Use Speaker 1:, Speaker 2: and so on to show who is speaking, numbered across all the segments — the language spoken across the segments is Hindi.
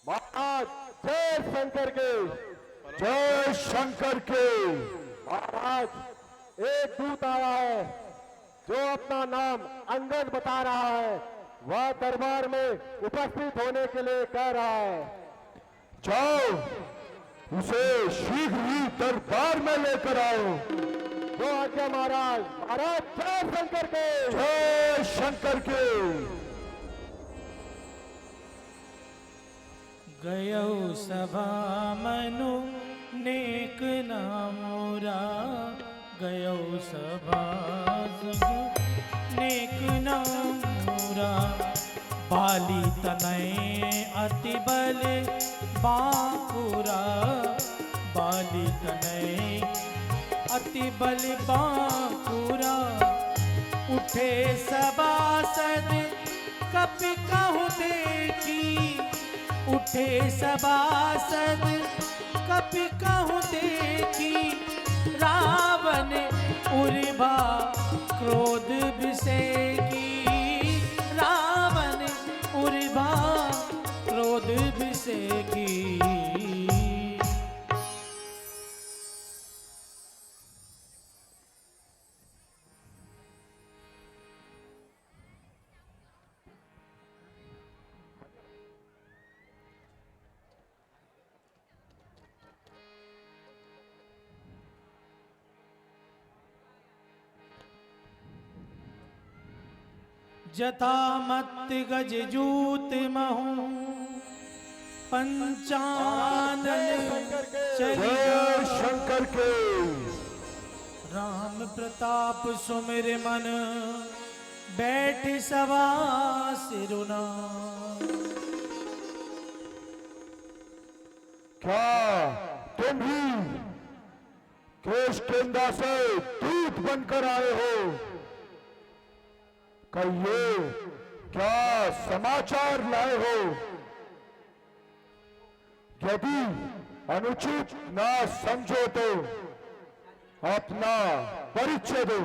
Speaker 1: महाराज जय शंकर के,
Speaker 2: जय शंकर के।
Speaker 1: महाराज एक दूत आया है जो अपना नाम अंगद बता रहा है। वह दरबार में उपस्थित होने के लिए कह रहा है।
Speaker 2: जाओ उसे शीघ्र ही दरबार में लेकर आओ।
Speaker 1: जो आज्ञा महाराज। महाराज जय शंकर के,
Speaker 2: जय शंकर के।
Speaker 3: गयो सभा मनु नेक नामोरा, गयो सभा नेक नामोरा। बाली तनय अति बल बांकुरा, बाली तनय अति बल बांकुरा। उठे सभासद कपि कहु देखी, उठे सभासद कपि कहु देखी। रावण उर्वा क्रोध विषेकी, रावण उर्वा क्रोध विषेकी। जथा मत गज जूत महु, पंचानन चली
Speaker 2: जय शंकर के।
Speaker 3: राम प्रताप सुमिर मन, बैठ सभा सिरुना।
Speaker 2: क्या तुम ही केशकेंदा से दूत बनकर आए हो? कहिए क्या समाचार लाए हो? यदि अनुचित ना समझो तो अपना परिचय दो।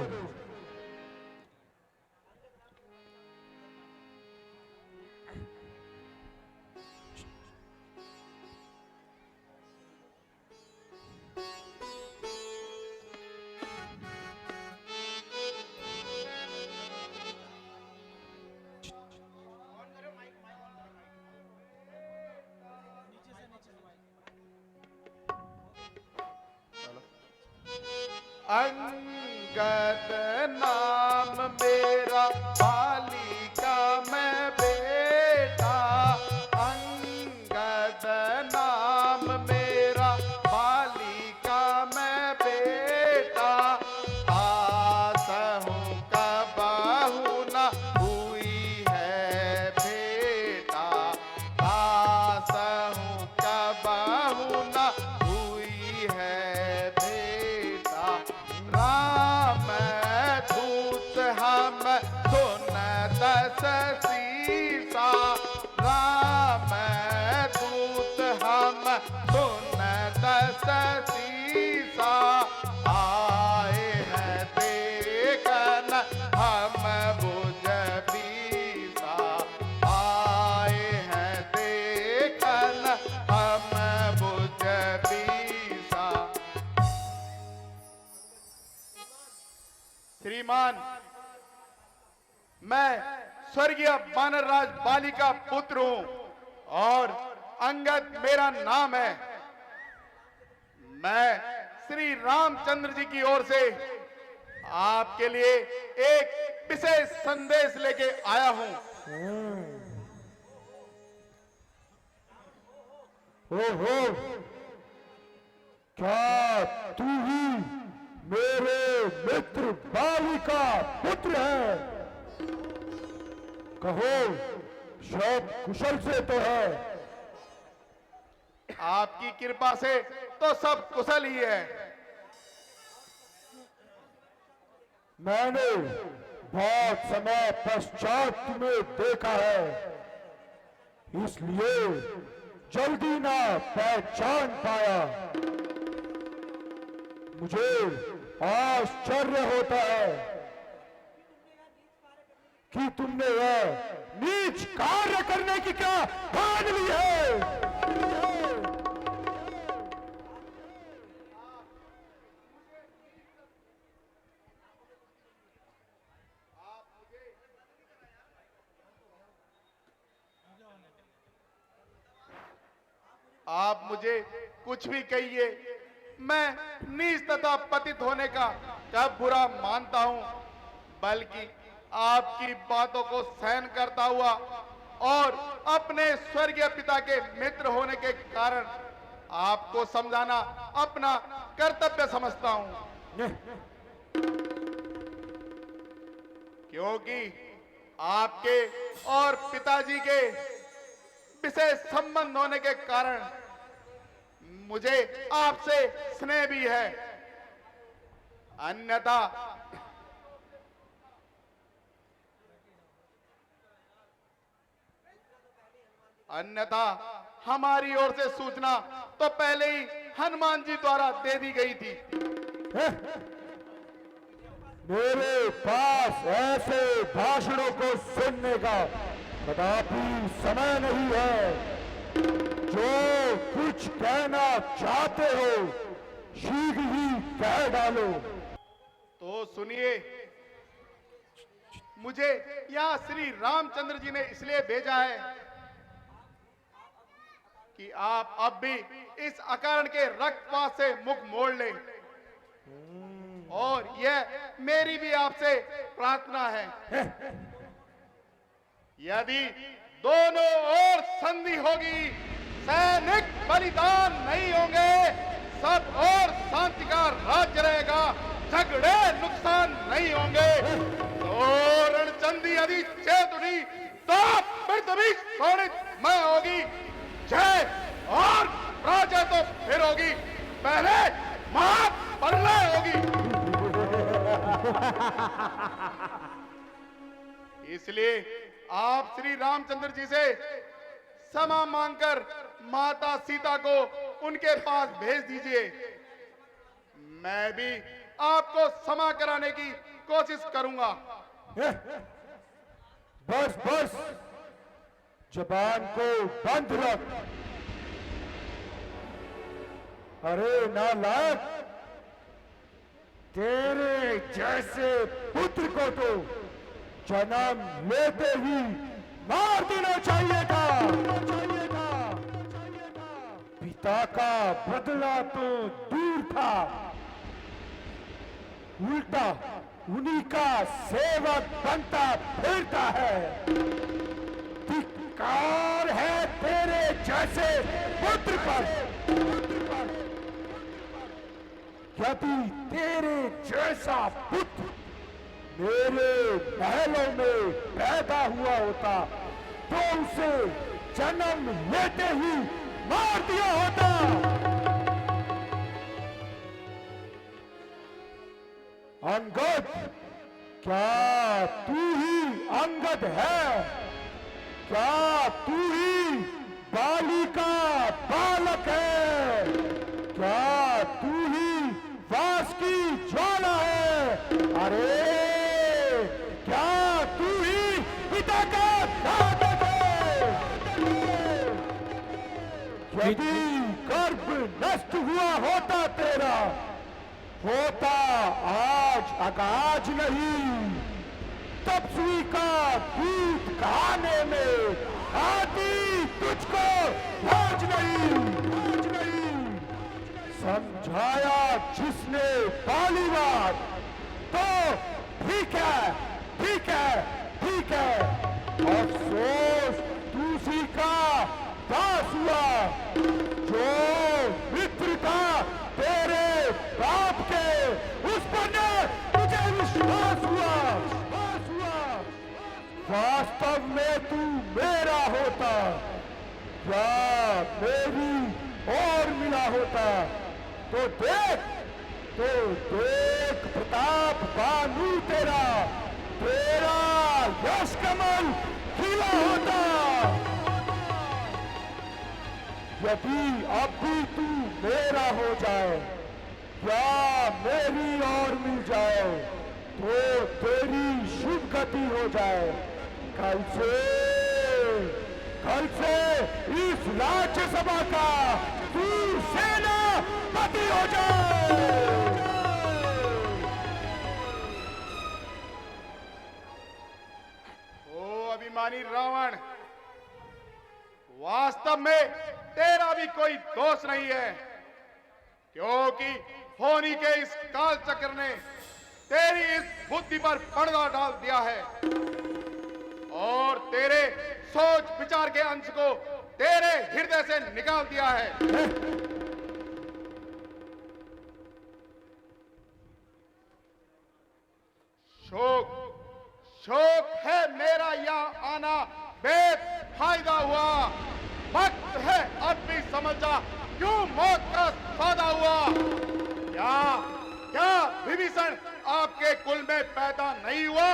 Speaker 4: अंगद नाम मेरा, बाली का मैं बेटा। अंगद नाम मेरा, बाली का मैं बेटा। आस हूँ कबहू न हुई है भेटा, आस हूँ कबहू न हुई है भेटा। राम दूत हम सुन दस सीसा, राम दूत हम सुन दस सीसा। आए हैं देखन हम बुझ बीसा, आए हैं देखन हम बुझ बीसा। श्रीमान, मैं स्वर्गीय वानरराज बाली का पुत्र हूं और अंगद मेरा नाम है। मैं श्री रामचंद्र जी की ओर से आपके लिए एक विशेष संदेश लेके आया हूं।
Speaker 2: ओहो, क्या तू ही मेरे मित्र बाली का पुत्र है? कहो सब कुशल से तो है?
Speaker 4: आपकी कृपा से तो सब कुशल ही है।
Speaker 2: मैंने बहुत समय पश्चात तुम्हें देखा है, इसलिए जल्दी ना पहचान पाया। मुझे आश्चर्य होता है कि तुमने यह नीच कार्य करने की क्या ठान ली है।
Speaker 4: आप मुझे कुछ भी कहिए, मैं नीच तथा पतित होने का कब बुरा मानता हूं, बल्कि आपकी बातों को सहन करता हुआ और अपने स्वर्गीय पिता के मित्र होने के कारण आपको समझाना अपना कर्तव्य समझता हूं। क्योंकि आपके और पिताजी के विशेष संबंध होने के कारण मुझे आपसे स्नेह भी है। अन्यथा हमारी ओर से सूचना तो पहले ही हनुमान जी द्वारा दे दी गई थी।
Speaker 2: मेरे पास ऐसे भाषणों को सुनने का कदापि समय नहीं है। जो कुछ कहना चाहते हो शीघ्र ही कह डालो।
Speaker 4: तो सुनिए, मुझे यहाँ श्री रामचंद्र जी ने इसलिए भेजा है कि आप अब भी इस अकारण के रक्तपात से मुख मोड़ लें, और यह मेरी भी आपसे प्रार्थना है। यदि दोनों ओर संधि होगी, सैनिक बलिदान नहीं होंगे, सब और शांति का राज्य रहेगा, झगड़े नुकसान नहीं होंगे, तो रणचंदी यदि चेतुनी तो पृथ्वी स्वर्णिमय होगी, जय और राजा तो फिर होगी, पहले महाप्रलय होगी। इसलिए आप श्री रामचंद्र जी से क्षमा मांगकर माता सीता को उनके पास भेज दीजिए। मैं भी आपको क्षमा कराने की कोशिश करूंगा।
Speaker 2: बस बस, जबान को बंद रख। अरे नालायक, तेरे जैसे पुत्र को तो जन्म लेते ही मार देना चाहिए था। पिता का बदला तो दूर था, उल्टा उन्हीं का सेवक बनता फिरता है। धिक्कार है तेरे जैसे पुत्र पर। यदि तेरे जैसा पुत्र मेरे महलों में पैदा हुआ होता तो उसे जन्म लेते ही मार दिया होता। अंगद, क्या तू ही अंगद है? क्या तू ही बाली का बालक है? क्या तू ही वास की ज्वाला है? अरे क्या तू ही पिता का घातक है? यदि गर्भ नष्ट हुआ होता तेरा, होता आज अगाज नहीं, तपस्वी का दूध खाने में आती तुझको लाज नहीं। समझाया जिसने पहली बार तो ठीक है, ठीक है, ठीक है। अफसोस दूसरी का दास हुआ। जो मित्र था तेरे बाप के, उस पर तुझे विश्वास हुआ। वास्तव में तू मेरा होता या मेरी और मिला होता तो देख प्रताप बानू तेरा यश कमल खिला होता। यदि अब भी तू मेरा हो जाए या मेरी और मिल जाए तो तेरी शुभ गति हो जाए। कल से इस राज्यसभा का तू सेनापति हो जाए।
Speaker 4: ओ अभिमानी रावण, वास्तव में तेरा भी कोई दोष नहीं है, क्योंकि होनी के इस काल चक्र ने तेरी इस बुद्धि पर पर्दा डाल दिया है और तेरे सोच विचार के अंश को तेरे हृदय से निकाल दिया है। शोक शोक है मेरा यहाँ आना बेफायदा हुआ। वक्त है अब भी समझ जा क्यों मौत का सौदा हुआ। क्या क्या विभीषण आपके कुल में पैदा नहीं हुआ?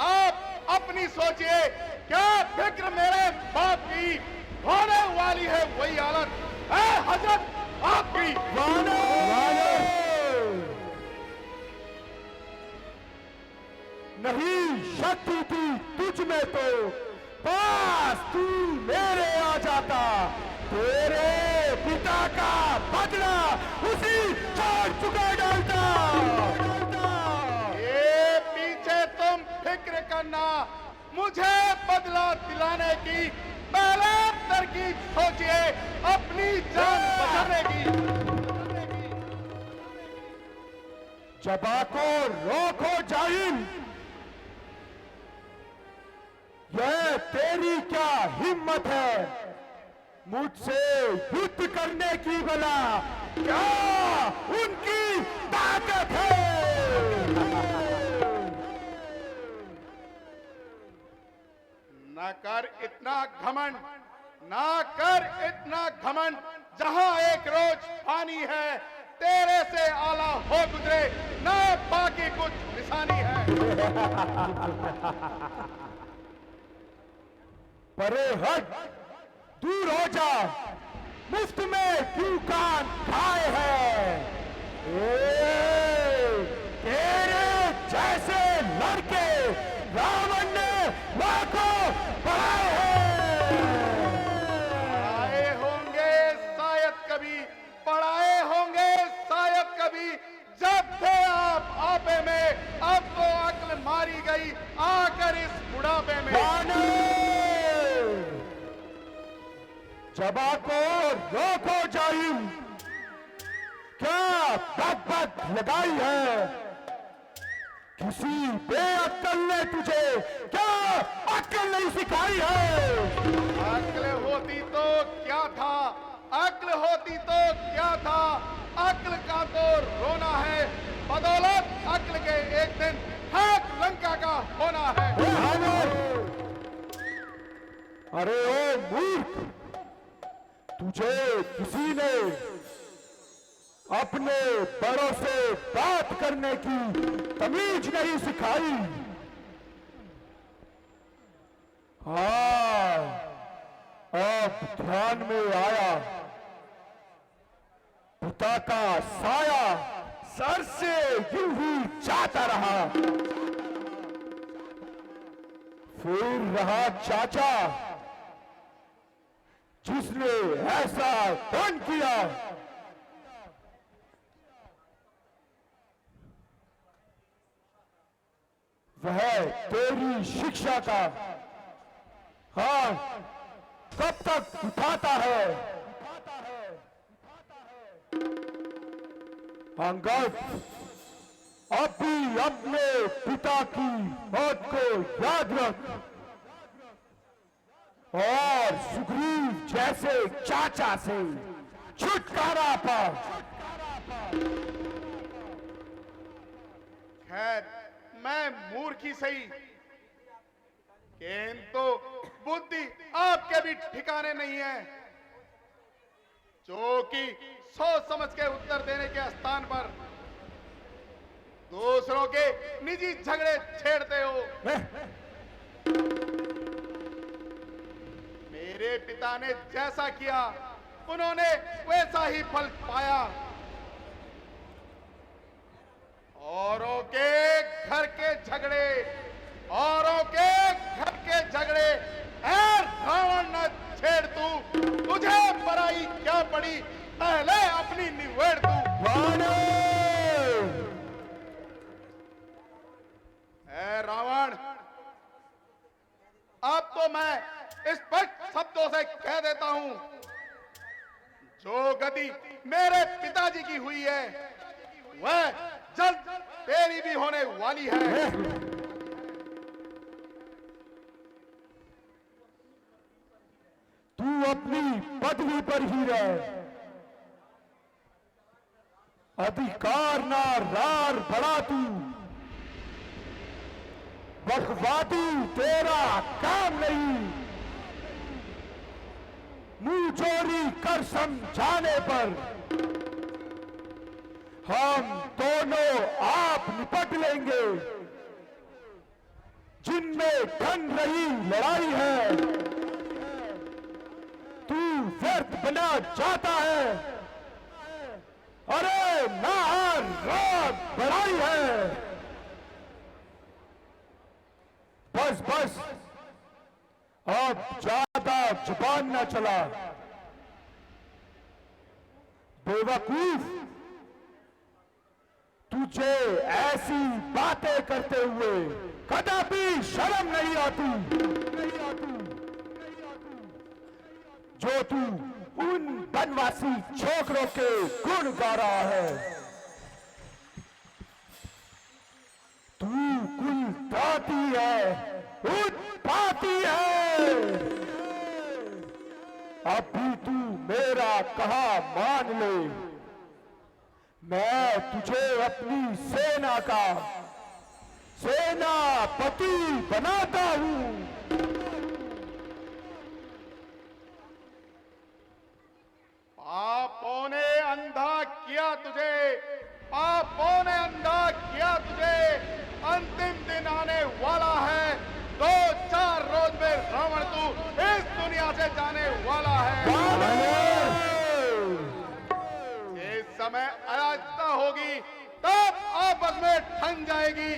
Speaker 4: आप अपनी सोचिए, क्या फिक्र मेरे बाप की होने वाली है वही हालत है हजरत आपकी।
Speaker 2: नहीं शक्ति थी तुझ में तो बस तू मेरे आ जाता, तेरे पिता का बदला उसी छोड़ चुका डालता।
Speaker 4: ये पीछे तुम फिक्र करना, मुझे बदला दिलाने की पहले तरकीब सोचिए, अपनी जान बचाने की।
Speaker 2: जबा को रोको जाहिल, यह तेरी क्या हिम्मत है मुझसे युद्ध करने की? भला क्या उनकी ताकत है?
Speaker 4: न कर इतना घमंड, ना कर इतना घमंड, जहां एक रोज पानी है तेरे से आला हो गुजरे ना बाकी कुछ निशानी है।
Speaker 2: परे हट, दूर हो जा, मुफ्त में क्यों कान खाए हैं? तेरे जैसे लड़के रावण ने लाखों पढ़ाए हैं।
Speaker 4: पढ़ाए होंगे शायद कभी, पढ़ाए होंगे शायद कभी, जब थे आप आपे में, अब तो अक्ल मारी गई आकर इस बुढ़ापे में।
Speaker 2: जबा को रोको जाहिल, क्या बकबक लगाई है? किसी बेअक्ल ने तुझे क्या अक्ल नहीं सिखाई है?
Speaker 4: अक्ल होती तो क्या था, अक्ल होती तो क्या था, अक्ल का तो रोना है, बदौलत अक्ल के एक दिन खाक लंका का होना है।
Speaker 2: अरे ओ मूर्ख, तुझे किसी ने अपने बड़ों से बात करने की तमीज नहीं सिखाई? हाँ, अब ध्यान में आया, पिता का साया सर से यूं ही जाता रहा, फिर रहा चाचा जिसने ऐसा दंड किया। वह तेरी शिक्षा का हाँ कब तक उठाता है? अंगद, अब भी अपने पिता की मौत को याद रख और सुग्रीव जैसे चाचा से छुटकारा पा।
Speaker 4: खैर, मैं मूर्ख ही सही, किंतु बुद्धि आपके भी ठिकाने नहीं है, जो कि सोच समझ के उत्तर देने के स्थान पर दूसरों के निजी झगड़े छेड़ते हो। मेरे पिता ने जैसा किया उन्होंने वैसा ही फल पाया। औरों के घर के झगड़े, औरों के घर के झगड़े ऐ रावण न छेड़ तू, तुझे पराई क्या पड़ी, पहले अपनी निवेड़ तू। ऐ रावण, अब तो मैं स्पष्ट शब्दों से कह जो गति मेरे पिताजी की हुई है वह जल्द तेरी भी होने वाली है।
Speaker 2: तू अपनी पदवी पर ही रह, अधिकार ना रार बढ़ा तू, बखवादी तेरा काम नहीं, मुंह चोरी कर समझाने पर हम दोनों आप निपट लेंगे। जिनमें ठन रही लड़ाई है तू व्यर्थ बना जाता है, अरे नार रात बढ़ाई है। बस बस अब ज्यादा जुबान ना चला, बेवकूफ। तुझे ऐसी बातें करते हुए कदापि शर्म नहीं आती जो तू उन बनवासी छोकरों के गुण गा रहा है। तू कुल दाती है, उत्पाती है। अब भी तू मेरा कहा मान ले, मैं तुझे अपनी सेना का सेनापति बनाता हूं।
Speaker 4: पापों ने अंधा किया तुझे, पापों ने अंधा किया तुझे। अंतिम दिन आने वाला है, 2-4 रोज में रावण तू इस दुनिया से जाने वाला है। इस समय अराजकता होगी तब आपस में ठन जाएगी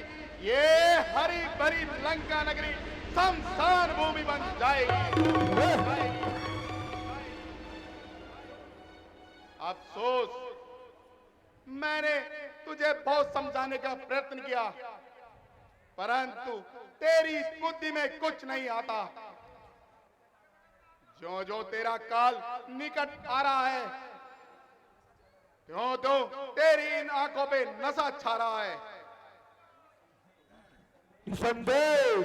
Speaker 4: ये हरी भरी लंका नगरी, शमशान भूमि बन जाएगी। अफसोस, मैंने तुझे बहुत समझाने का प्रयत्न किया परंतु तेरी बुद्धि में कुछ नहीं आता। जो जो तेरा काल निकट आ रहा है त्यों तो तेरी इन आंखों पे नशा छा रहा है।
Speaker 2: निसंदेह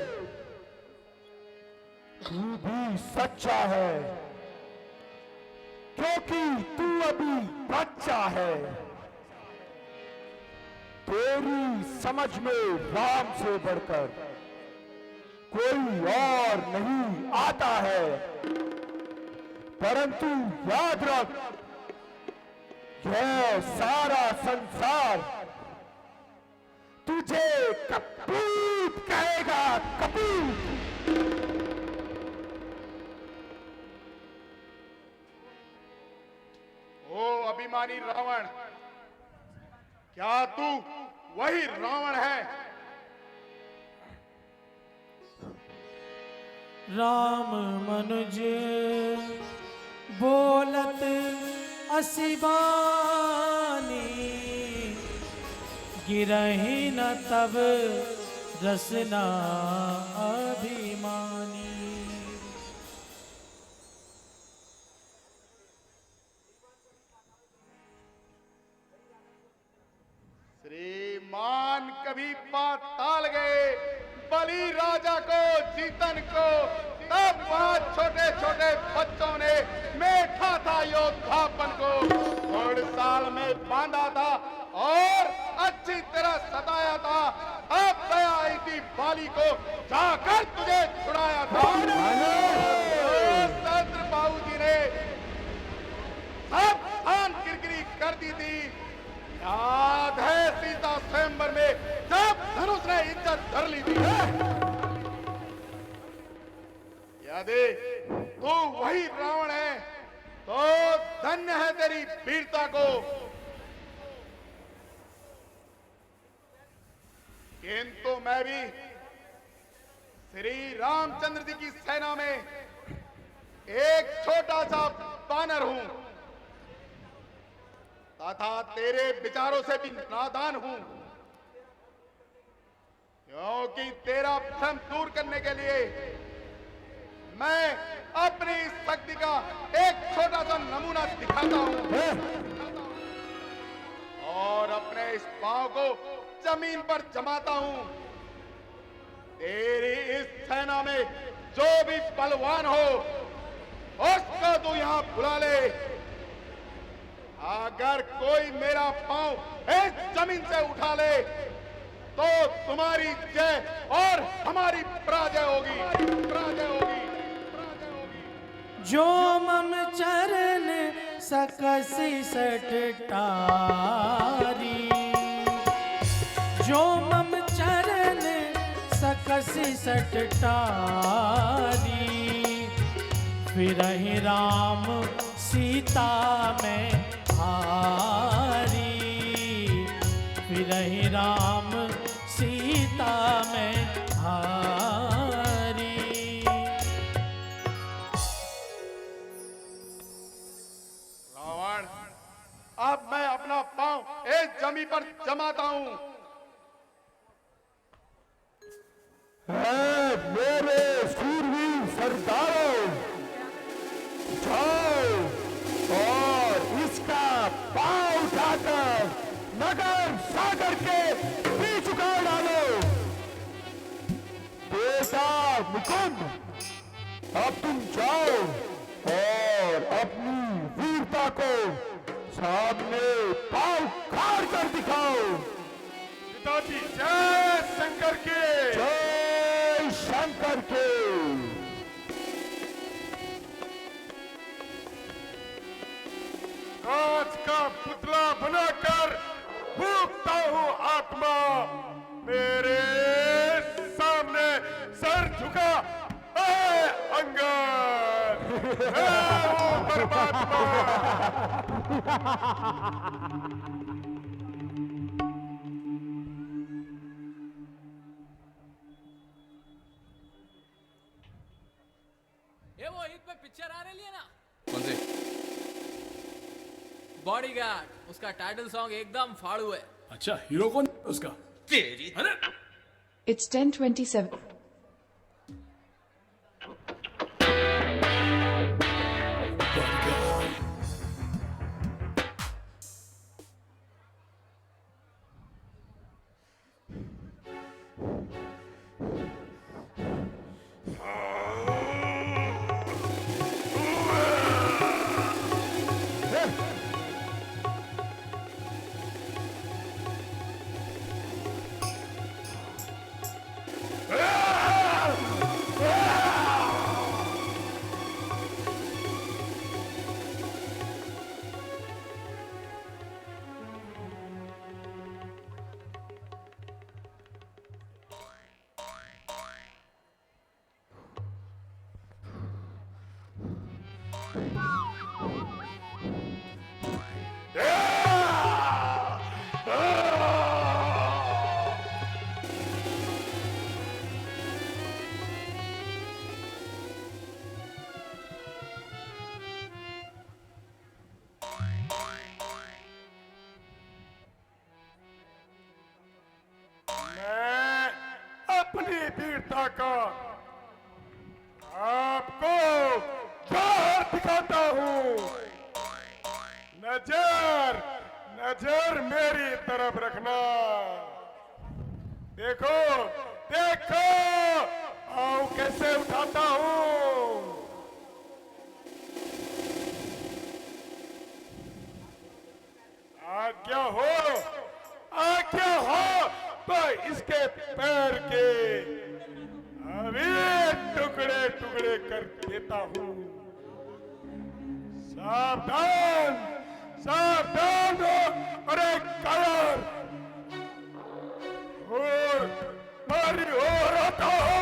Speaker 2: तू भी सच्चा है, क्योंकि तू अभी बच्चा है। तेरी समझ में राम से बढ़कर कोई और नहीं आता है, परंतु याद रख यह सारा संसार तुझे कपूत कहेगा, कपूत।
Speaker 4: ओ अभिमानी रावण, क्या तू वही रावण है?
Speaker 3: राम मनुज बोलत असिबानी, गिरहि न तब रसना अभिमानी।
Speaker 4: श्रीमान कभी पाताल गए बलि राजा को जीतन को, तब वहां छोटे छोटे बच्चों ने मेठा था योद्धापन को, घोड़साल में बांधा था और अच्छी तरह सताया था। अब दया आई थी बाली को जाकर तुझे छुड़ाया था। सहस्त्र बाबू जी ने सब खान किरकिरी कर दी थी। याद है सीता स्वयंवर में जब धनुष ने इज्जत धर ली थी। यदि तू वही रावण है तो धन्य है तेरी वीरता को, किंतु मैं भी श्री रामचंद्र जी की सेना में एक छोटा सा बानर हूं तथा तेरे विचारों से भी नादान हूं, क्योंकि तेरा भ्रम दूर करने के लिए मैं अपनी शक्ति का एक छोटा सा नमूना औकात दिखाता हूँ और अपने इस पांव को जमीन पर जमाता हूँ। तेरी इस सेना में जो भी बलवान हो उसको तू यहाँ बुला ले। अगर कोई मेरा पांव इस जमीन से उठा ले तो तुम्हारी जय और हमारी पराजय होगी, पराजय होगी, पराजय होगी।
Speaker 3: जो मम चरण सकसी सटटारी, जो मम चरण सकसी सटटारी, फिरहि राम सीता में हारी, फिरहि राम सीता में हारी।
Speaker 4: रावण, अब मैं अपना पांव इस जमीन पर जमाता हूं।
Speaker 2: है मेरे सूरवीर सरदारों, जाओ और इसका पांव उठाकर नगर सागर के बीच उखाड़ डालो। बेटा मुकुंद, अब तुम जाओ और अपनी वीरता को सामने पांव उखाड़ कर दिखाओ।
Speaker 4: पिताजी, जय शंकर के।
Speaker 2: जय शंकर के।
Speaker 4: कांच का पुतला बनाकर फूंकता हूँ आत्मा, मेरे सामने सर झुका है अंगद, मैं हूँ परमात्मा।
Speaker 5: ये वो ईद पे पिक्चर आ रही है ना, कौन सी? बॉडीगार्ड, उसका टाइटल सॉन्ग एकदम फाड़ू है।
Speaker 6: अच्छा, हीरो कौन उसका?
Speaker 5: तेरी
Speaker 6: अरे
Speaker 7: It's 10:27.
Speaker 4: मैं अपनी वीरता का आपको जोहर दिखाता हूँ। नजर नजर मेरी तरफ रखना। देखो देखो, आओ कैसे उठाता हूँ। आज्ञा हो तो इसके पैर के अभी टुकड़े टुकड़े कर देता हूँ। सावधान सावधान हो, अरे कायर, और भारी हो रहा हो।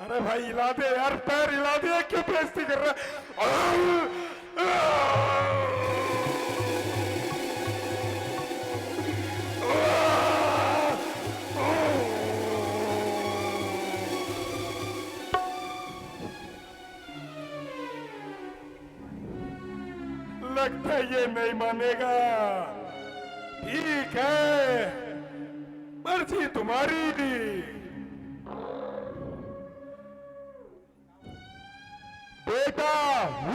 Speaker 4: अरे भाई हिला दे यार, पैर हिला दे, क्यों बेइज्जती कर रहा है?
Speaker 2: लगता है ये नहीं मानेगा। ठीक है, मर्जी तुम्हारी। बेटा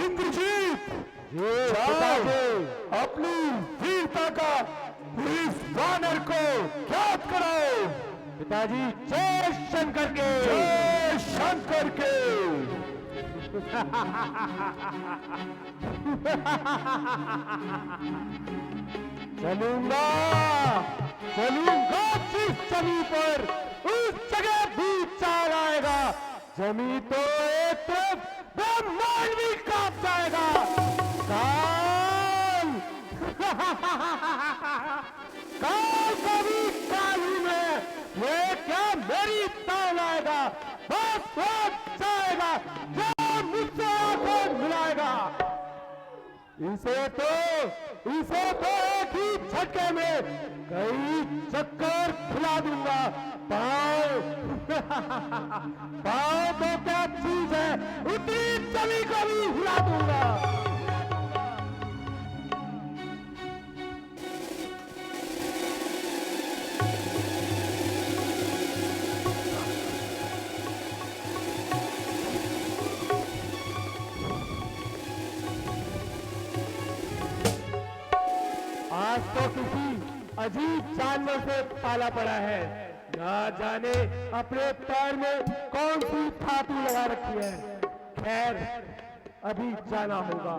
Speaker 2: इंद्रजीत, जाओ अपनी वीरता का इस वानर को याद कराओ।
Speaker 1: पिताजी जय शंकर के।
Speaker 2: जय शंकर के।
Speaker 1: चलूंगा चलूंगा जिस जमी पर उस जगह भी चाल आएगा। जमी तो एक तरफ ब्रह्मांड भी कांप जाएगा। काल काल कभी कालू में ये क्या मेरी ताल आएगा। बस वक्त जाएगा जो मुझसे आंखें मिलाएगा। इसे तो एक ही झटके में कई चक्कर खिला दूंगा। पाँव पाँव तो क्या चीज है, उतनी जमी को भी हिला दूंगा। आज तो किसी अजीब जानवर से पाला पड़ा है। ना जाने अपने पैर में कौन सी धातु लगा रखी है। खैर अभी जाना होगा।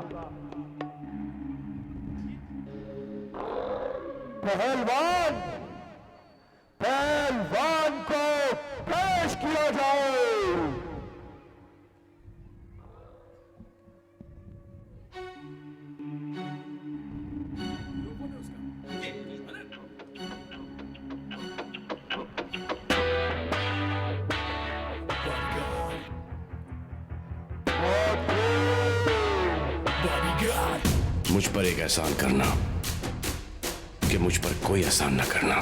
Speaker 2: पहलवान पहलवान को पेश किया जाए।
Speaker 6: मुझ पर एक एहसान करना कि मुझ पर कोई एहसान न करना।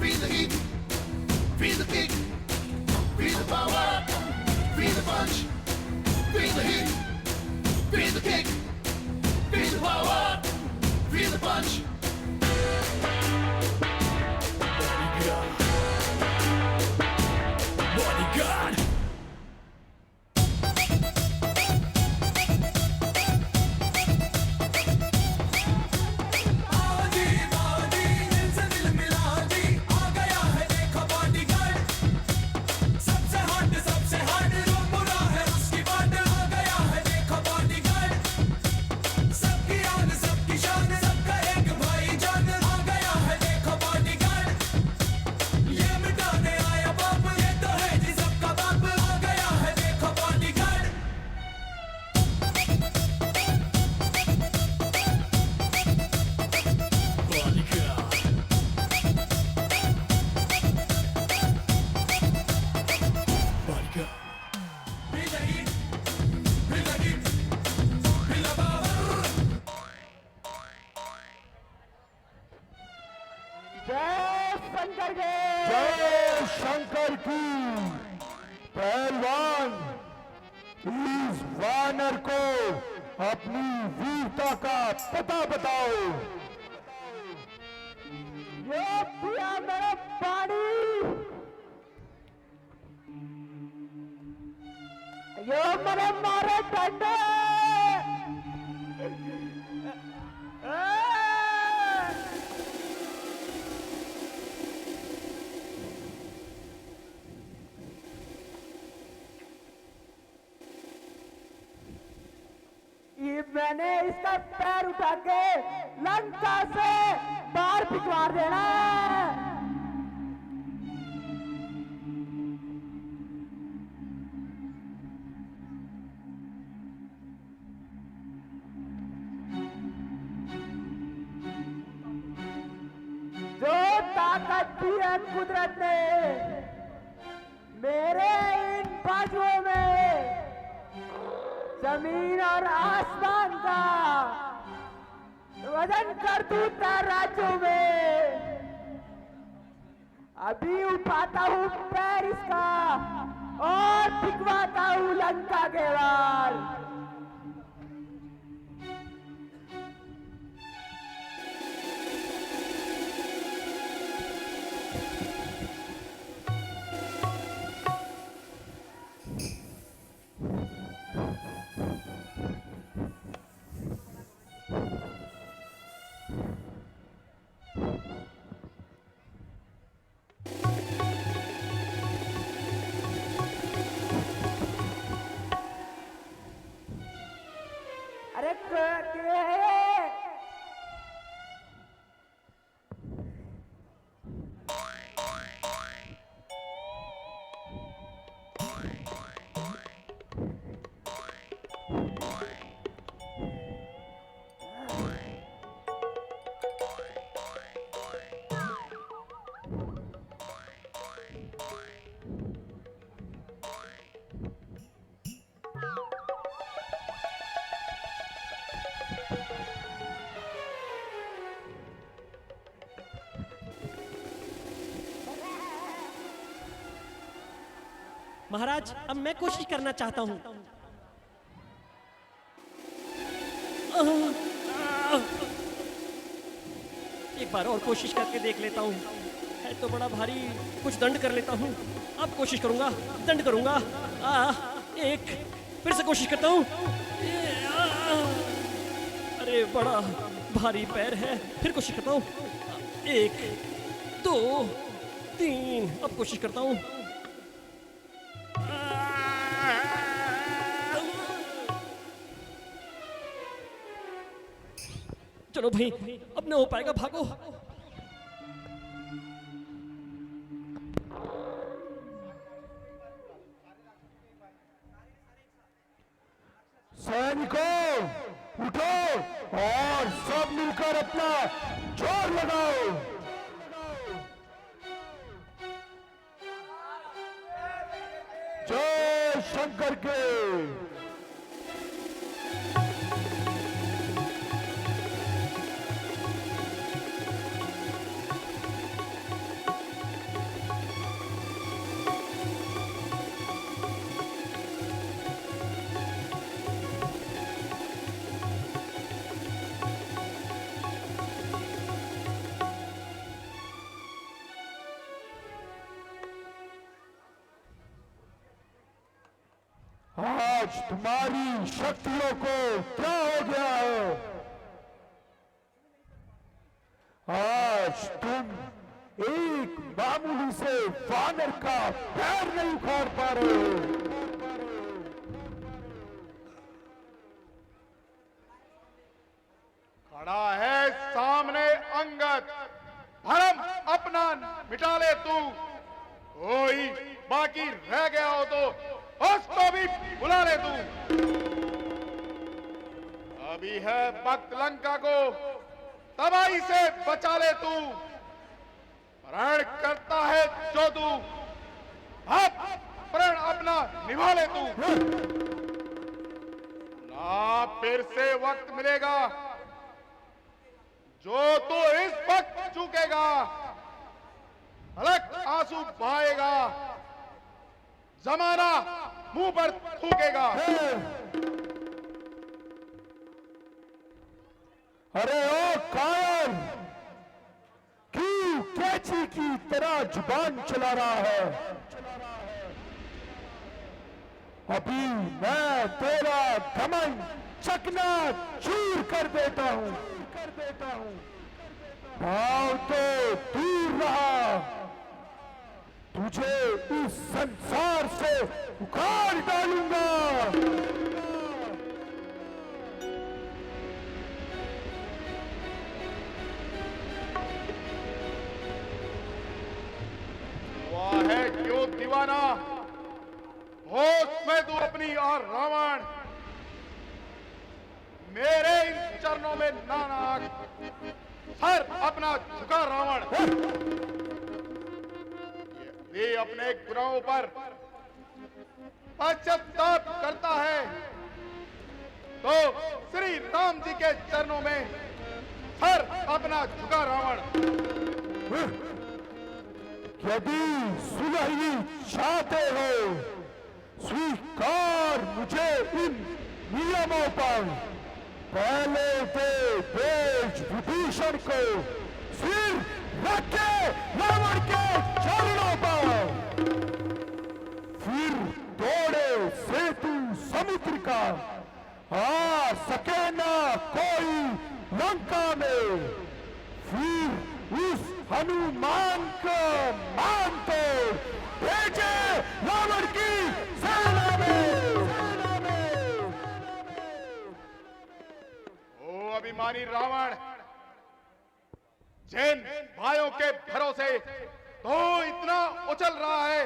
Speaker 8: Feel the heat, feel the kick, feel the power, feel the punch. Feel the heat, feel the kick, feel the power, feel the punch.
Speaker 6: Bodyguard.
Speaker 2: जय शंकर की। पहलवान इस वानर को अपनी वीरता का पता बताओ।
Speaker 1: ये पिया मेरा पानी, ये मेरे मारे डंडे। ये मैंने इसका पैर उठा के लंका से बाहर पिछवाड़ देना है। जो ताकत दी है कुदरत ने मेरे इन बाजुओं में, जमीन और आसमान का वजन कर दूं तराजू में। अभी उठाता हूँ पैर इसका और टिकवाता हूँ लंका के वाल।
Speaker 9: महाराज अब मैं कोशिश करना चाहता हूँ। एक बार और कोशिश करके देख लेता हूँ। है तो बड़ा भारी, कुछ दंड कर लेता हूँ। अब कोशिश करूंगा, दंड करूंगा। एक फिर से कोशिश करता हूँ। अरे बड़ा भारी पैर है, फिर कोशिश करता हूँ। 1 2 3 अब कोशिश करता हूँ। चलो भाई, अब ना हो पाएगा, भागो।
Speaker 2: सैनिकों, उठो और सब मिलकर अपना जोर लगाओ। जय शंकर के। आज तुम्हारी शक्तियों को क्या हो गया है? आज तुम एक मामूली से वानर का पैर नहीं उखाड़ पा रहे हो।
Speaker 4: खड़ा है सामने अंगद, भरम अपना मिटा ले तू। कोई बाकी रह गया हो तो उसको भी बुला ले तू। अभी है वक्त लंका को तबाही से बचा ले तू। प्रण करता है जो तू, अब प्रण अपना निभा ले तू। ना फिर से वक्त मिलेगा जो तू इस वक्त चूकेगा। अलग आंसू बहाएगा, जमाना मुंह पर थूकेगा।
Speaker 2: अरे ओ कायर, क्यों कैची की तरह जुबान चला रहा है? अभी मैं तेरा घमंड चकना चूर कर देता हूं। भाव तो दूर रहा, तुझे इस संसार से उखाड़ डालूंगा।
Speaker 4: हुआ है क्यों दीवाना, होश में तू अपनी और रावण। मेरे इन चरणों में नानाक, सर अपना झुका रावण। ये अपने गुनाहों पर पश्चाताप करता है तो श्री राम जी के चरणों में सर अपना झुका रावण।
Speaker 2: यदि सुलह ही चाहते हो, स्वीकार मुझे इन नियमों पर। पहले दे देश विभीषण को, सिर रखे रावण के चरणों पर। फिर तोड़े सेतु समुद्र का, आ सके ना कोई लंका में। फिर उस हनुमान को मान तोड़ भेजे रावण की सेना में।
Speaker 4: ओ अभिमानी रावण, जिन भाइयों के भरोसे तो इतना उछल रहा है,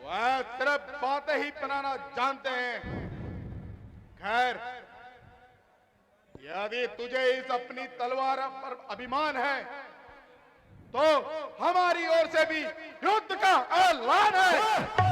Speaker 4: वह सिर्फ बातें ही बनाना जानते हैं। खैर, यदि तुझे इस अपनी तलवार पर अभिमान है तो हमारी ओर से भी युद्ध का ऐलान है।